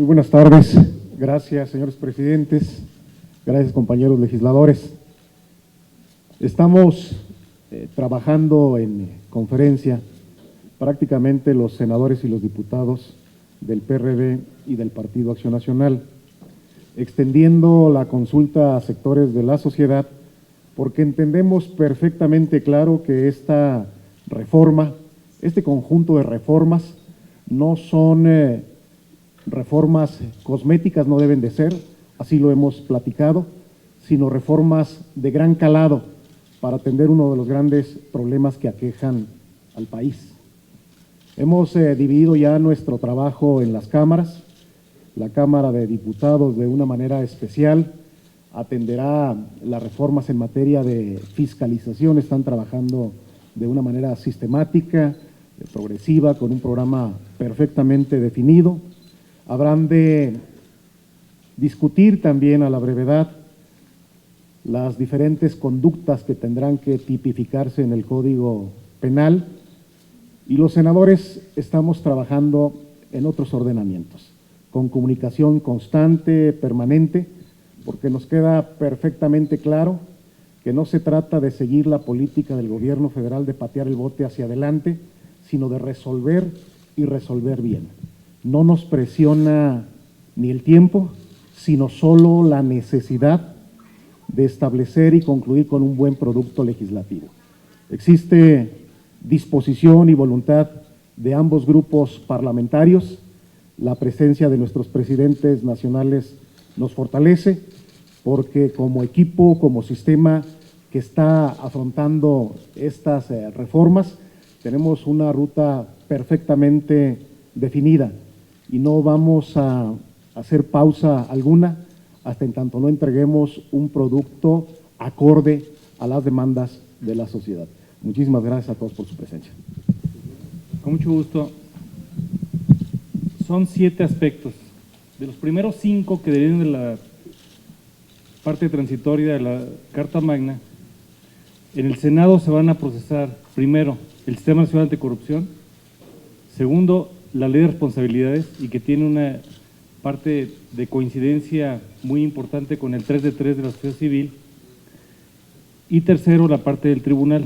Muy buenas tardes. Gracias, señores presidentes. Gracias, compañeros legisladores. Estamos trabajando en conferencia prácticamente los senadores y los diputados del PRD y del Partido Acción Nacional, extendiendo la consulta a sectores de la sociedad, porque entendemos perfectamente claro que esta reforma, este conjunto de reformas, no son reformas cosméticas, no deben de ser, así lo hemos platicado, sino reformas de gran calado para atender uno de los grandes problemas que aquejan al país. Hemos dividido ya nuestro trabajo en las cámaras. La Cámara de Diputados, de una manera especial, atenderá las reformas en materia de fiscalización. Están trabajando de una manera sistemática, progresiva, con un programa perfectamente definido. Habrán de discutir también a la brevedad las diferentes conductas que tendrán que tipificarse en el Código Penal, y los senadores estamos trabajando en otros ordenamientos, con comunicación constante, permanente, porque nos queda perfectamente claro que no se trata de seguir la política del gobierno federal de patear el bote hacia adelante, sino de resolver y resolver bien. No nos presiona ni el tiempo, sino solo la necesidad de establecer y concluir con un buen producto legislativo. Existe disposición y voluntad de ambos grupos parlamentarios. La presencia de nuestros presidentes nacionales nos fortalece, porque como equipo, como sistema que está afrontando estas reformas, tenemos una ruta perfectamente definida y no vamos a hacer pausa alguna hasta en tanto no entreguemos un producto acorde a las demandas de la sociedad. Muchísimas gracias a todos por su presencia. Con mucho gusto. Son 7 aspectos. De los primeros 5 que derivan de la parte transitoria de la Carta Magna, en el Senado se van a procesar, primero, el Sistema Nacional Anticorrupción, segundo, la Ley de Responsabilidades, y que tiene una parte de coincidencia muy importante con el 3 de 3 de la sociedad civil, y tercero, la parte del tribunal,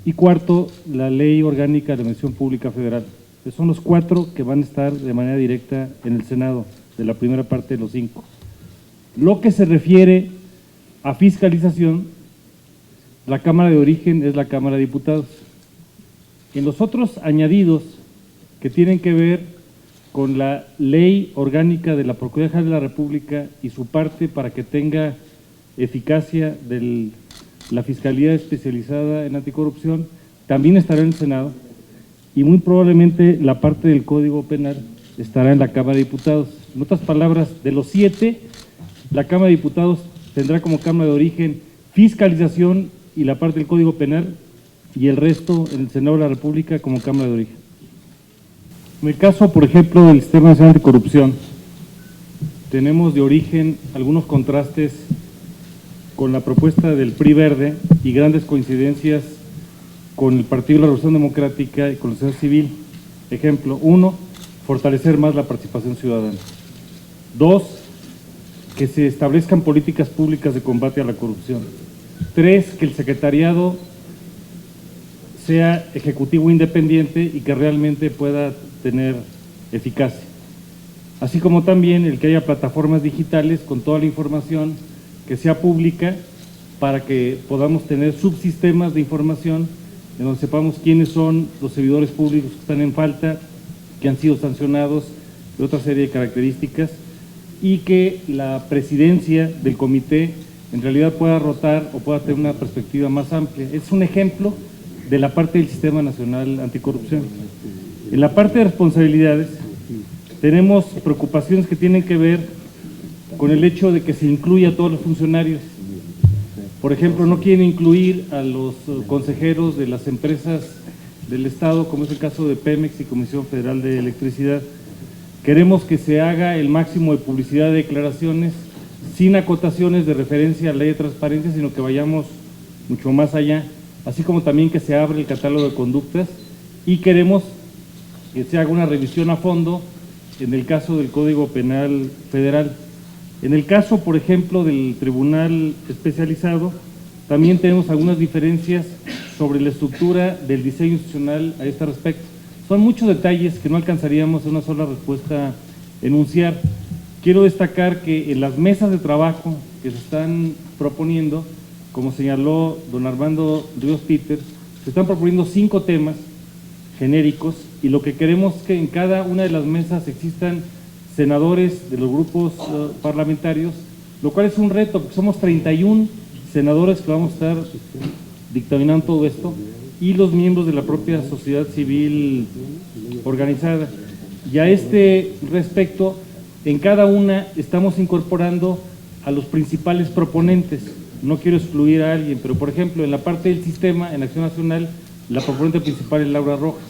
y cuarto, la Ley Orgánica de la Administración Pública Federal. Esos son los 4 que van a estar de manera directa en el Senado, de la primera parte de los 5. Lo que se refiere a fiscalización, la Cámara de Origen es la Cámara de Diputados. En los otros añadidos que tienen que ver con la Ley Orgánica de la Procuraduría General de la República y su parte para que tenga eficacia de la Fiscalía Especializada en Anticorrupción, también estará en el Senado, y muy probablemente la parte del Código Penal estará en la Cámara de Diputados. En otras palabras, de los 7, la Cámara de Diputados tendrá como Cámara de Origen fiscalización y la parte del Código Penal, y el resto en el Senado de la República como Cámara de Origen. En el caso, por ejemplo, del Sistema Nacional de Corrupción, tenemos de origen algunos contrastes con la propuesta del PRI Verde y grandes coincidencias con el Partido de la Revolución Democrática y con la sociedad civil. Ejemplo, 1, fortalecer más la participación ciudadana. 2, que se establezcan políticas públicas de combate a la corrupción. 3, que el secretariado sea ejecutivo independiente y que realmente pueda tener eficacia. Así como también el que haya plataformas digitales con toda la información que sea pública para que podamos tener subsistemas de información en donde sepamos quiénes son los servidores públicos que están en falta, que han sido sancionados, de otra serie de características, y que la presidencia del comité en realidad pueda rotar o pueda tener una perspectiva más amplia. Es un ejemplo de la parte del Sistema Nacional Anticorrupción. En la parte de responsabilidades tenemos preocupaciones que tienen que ver con el hecho de que se incluya a todos los funcionarios. Por ejemplo, no quieren incluir a los consejeros de las empresas del Estado, como es el caso de Pemex y Comisión Federal de Electricidad. Queremos que se haga el máximo de publicidad de declaraciones sin acotaciones de referencia a la ley de transparencia, sino que vayamos mucho más allá, así como también que se abra el catálogo de conductas, y queremos que se haga una revisión a fondo en el caso del Código Penal Federal. En el caso, por ejemplo, del Tribunal Especializado, también tenemos algunas diferencias sobre la estructura del diseño institucional a este respecto. Son muchos detalles que no alcanzaríamos en una sola respuesta enunciar. Quiero destacar que en las mesas de trabajo que se están proponiendo, como señaló don Armando Ríos Peters, se están proponiendo 5 temas genéricos y lo que queremos es que en cada una de las mesas existan senadores de los grupos parlamentarios, lo cual es un reto, porque somos 31 senadores que vamos a estar dictaminando todo esto, y los miembros de la propia sociedad civil organizada. Y a este respecto, en cada una estamos incorporando a los principales proponentes. No quiero excluir a alguien, pero por ejemplo, en la parte del sistema, en Acción Nacional, la proponente principal es Laura Rojas.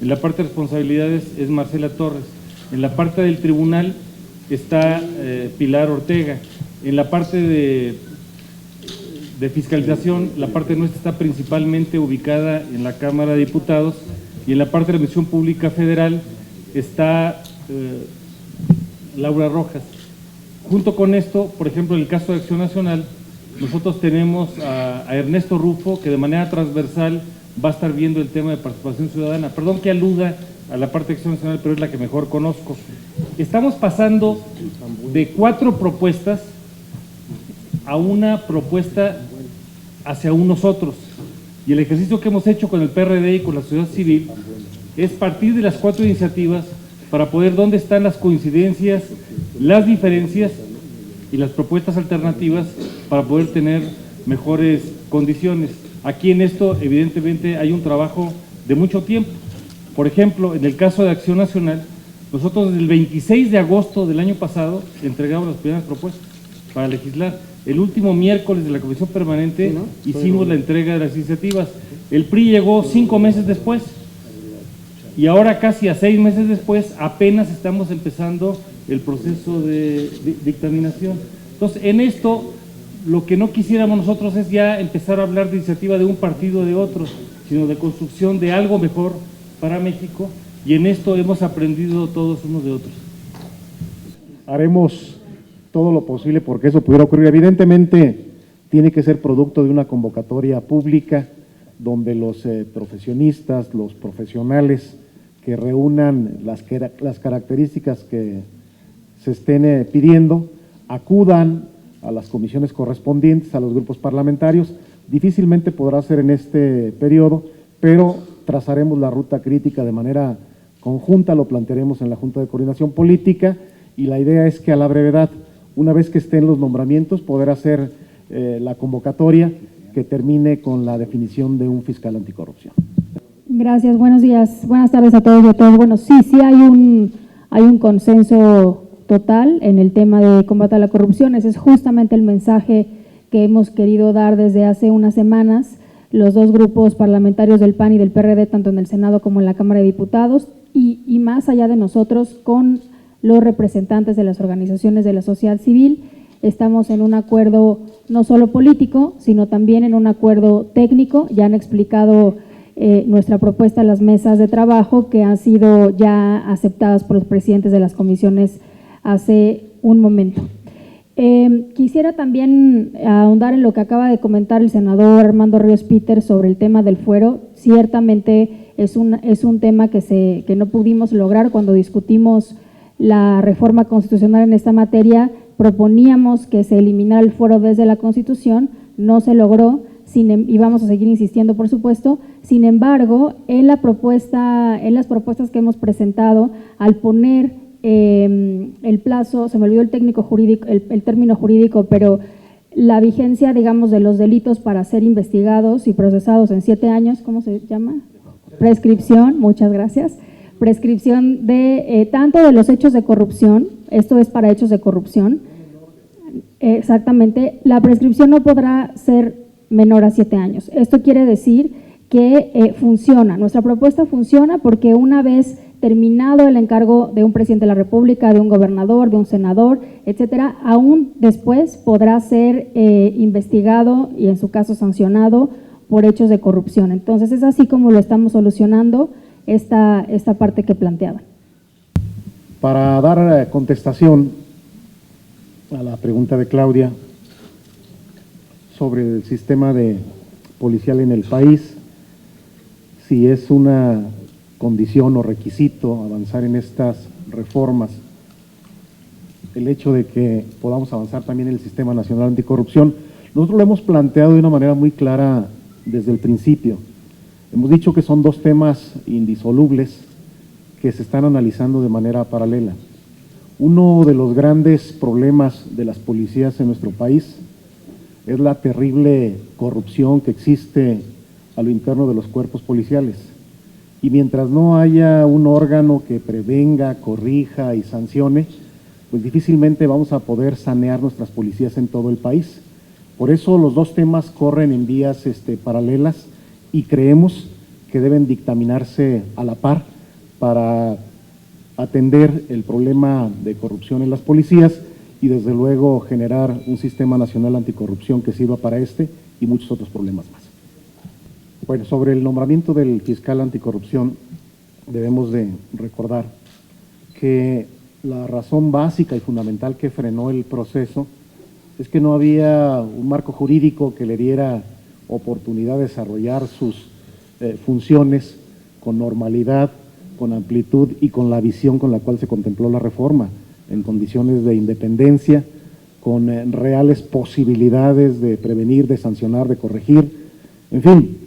En la parte de responsabilidades es Marcela Torres. En la parte del tribunal está Pilar Ortega. En la parte de fiscalización, la parte nuestra está principalmente ubicada en la Cámara de Diputados, y en la parte de la Administración Pública Federal está Laura Rojas. Junto con esto, por ejemplo, en el caso de Acción Nacional, nosotros tenemos a Ernesto Rufo, que de manera transversal va a estar viendo el tema de participación ciudadana. Perdón que aluda a la parte de Acción Nacional, pero es la que mejor conozco. Estamos pasando de 4 propuestas a una propuesta hacia nosotros. Y el ejercicio que hemos hecho con el PRD y con la sociedad civil es partir de las 4 iniciativas para poder dónde están las coincidencias, las diferencias y las propuestas alternativas para poder tener mejores condiciones. Aquí en esto, evidentemente, hay un trabajo de mucho tiempo. Por ejemplo, en el caso de Acción Nacional, nosotros desde el 26 de agosto del año pasado entregamos las primeras propuestas para legislar. El último miércoles de la Comisión Permanente hicimos la entrega de las iniciativas. El PRI llegó 5 meses después y ahora casi a 6 meses después apenas estamos empezando el proceso de dictaminación. Entonces, en esto, lo que no quisiéramos nosotros es ya empezar a hablar de iniciativa de un partido o de otro, sino de construcción de algo mejor para México, y en esto hemos aprendido todos unos de otros. Haremos todo lo posible porque eso pudiera ocurrir. Evidentemente, tiene que ser producto de una convocatoria pública donde los profesionistas, los profesionales que reúnan las características que se estén pidiendo, acudan a las comisiones correspondientes, a los grupos parlamentarios. Difícilmente podrá ser en este periodo, pero trazaremos la ruta crítica de manera conjunta, lo plantearemos en la Junta de Coordinación Política, y la idea es que a la brevedad, una vez que estén los nombramientos, poder hacer la convocatoria que termine con la definición de un fiscal anticorrupción. Gracias, buenos días, buenas tardes a todos y a todas. Bueno, sí hay un consenso total en el tema de combate a la corrupción. Ese es justamente el mensaje que hemos querido dar desde hace unas semanas, los 2 grupos parlamentarios del PAN y del PRD, tanto en el Senado como en la Cámara de Diputados, y más allá de nosotros, con los representantes de las organizaciones de la sociedad civil. Estamos en un acuerdo no solo político, sino también en un acuerdo técnico. Ya han explicado nuestra propuesta a las mesas de trabajo, que han sido ya aceptadas por los presidentes de las comisiones hace un momento. Quisiera también ahondar en lo que acaba de comentar el senador Armando Ríos Peters sobre el tema del fuero. Ciertamente es un tema que no pudimos lograr cuando discutimos la reforma constitucional en esta materia. Proponíamos que se eliminara el fuero desde la Constitución, no se logró, y vamos a seguir insistiendo, por supuesto. Sin embargo, en las propuestas que hemos presentado, al poner el plazo, se me olvidó el término jurídico, pero la vigencia, digamos, de los delitos para ser investigados y procesados en 7 años, ¿cómo se llama? Prescripción, muchas gracias. Prescripción de tanto de los hechos de corrupción, esto es para hechos de corrupción, exactamente, la prescripción no podrá ser menor a 7 años. Esto quiere decir que funciona, nuestra propuesta funciona porque una vez terminado el encargo de un presidente de la República, de un gobernador, de un senador, etcétera, aún después podrá ser investigado y en su caso sancionado por hechos de corrupción. Entonces es así como lo estamos solucionando esta parte que planteaban. Para dar contestación a la pregunta de Claudia sobre el sistema policial en el país, si es una condición o requisito avanzar en estas reformas, el hecho de que podamos avanzar también en el Sistema Nacional Anticorrupción, nosotros lo hemos planteado de una manera muy clara desde el principio. Hemos dicho que son dos temas indisolubles que se están analizando de manera paralela. Uno de los grandes problemas de las policías en nuestro país es la terrible corrupción que existe a lo interno de los cuerpos policiales. Y mientras no haya un órgano que prevenga, corrija y sancione, pues difícilmente vamos a poder sanear nuestras policías en todo el país. Por eso los dos temas corren en vías paralelas y creemos que deben dictaminarse a la par para atender el problema de corrupción en las policías y desde luego generar un sistema nacional anticorrupción que sirva para este y muchos otros problemas más. Bueno, sobre el nombramiento del fiscal anticorrupción, debemos de recordar que la razón básica y fundamental que frenó el proceso es que no había un marco jurídico que le diera oportunidad de desarrollar sus funciones con normalidad, con amplitud y con la visión con la cual se contempló la reforma, en condiciones de independencia, con reales posibilidades de prevenir, de sancionar, de corregir. En fin,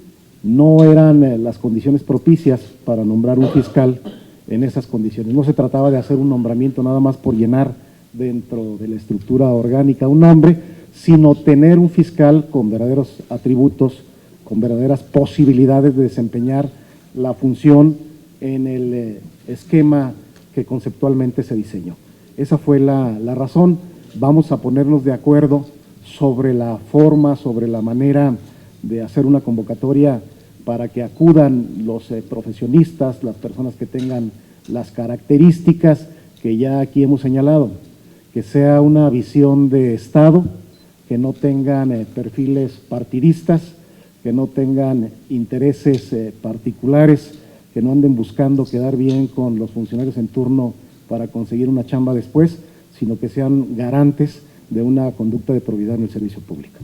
no eran las condiciones propicias para nombrar un fiscal en esas condiciones. No se trataba de hacer un nombramiento nada más por llenar dentro de la estructura orgánica un nombre, sino tener un fiscal con verdaderos atributos, con verdaderas posibilidades de desempeñar la función en el esquema que conceptualmente se diseñó. Esa fue la razón. Vamos a ponernos de acuerdo sobre la forma, sobre la manera de hacer una convocatoria para que acudan los profesionistas, las personas que tengan las características que ya aquí hemos señalado, que sea una visión de Estado, que no tengan perfiles partidistas, que no tengan intereses particulares, que no anden buscando quedar bien con los funcionarios en turno para conseguir una chamba después, sino que sean garantes de una conducta de probidad en el servicio público.